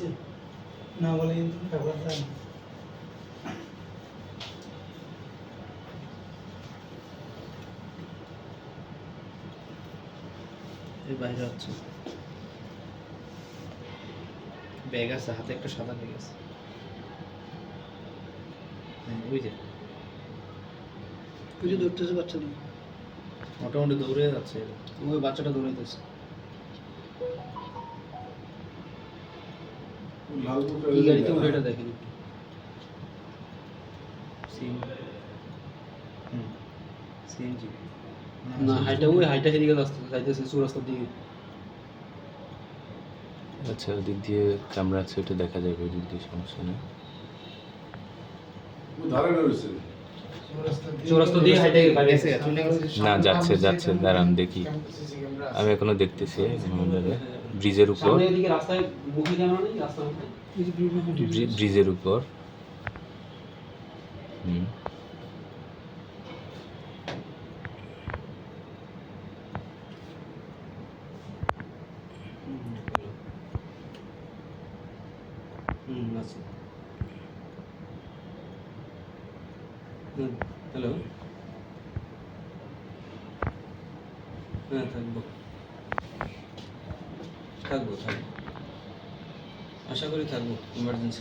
দিচ্ছে না বলে কিন্তু ব্যবহার যায় না। এই বাইরে হচ্ছে ব্যাগ আছে, হাতে একটা সাদা ব্যাগ আছে। ওই যে দৌড়তেছে বাচ্চা নিয়ে, মোটামুটি দৌড়ে যাচ্ছে। ওই বাচ্চাটা দৌড়াইতেছে। কি গাড়িতে উঠে এটা দেখেন একটু। সিএনজি না, হাইটা ওই হাইটা সেদিকে যাইতেছে চৌরাস্তার দিকে। আচ্ছা, ওদিক দিয়ে ক্যামেরা আছে, ওটা দেখা যাবে, ওদিক দিয়ে সমস্যা নেই। চৌরাস্তা দিয়ে হাইটা গেছে, চলে গেছে। না, যাচ্ছে যাচ্ছে, দাঁড়ান দেখি, আমি এখনো দেখতেছি। ব্রিজের উপর, সামনে এদিকে রাস্তায় মুখে ক্যামেরা নেই, রাস্তার মধ্যে ব্রিজের উপর। হুম, আছে। হ্যালো, হ্যাঁ থাকবো থাকবো, আশা করি থাকবো, ইমার্জেন্সি।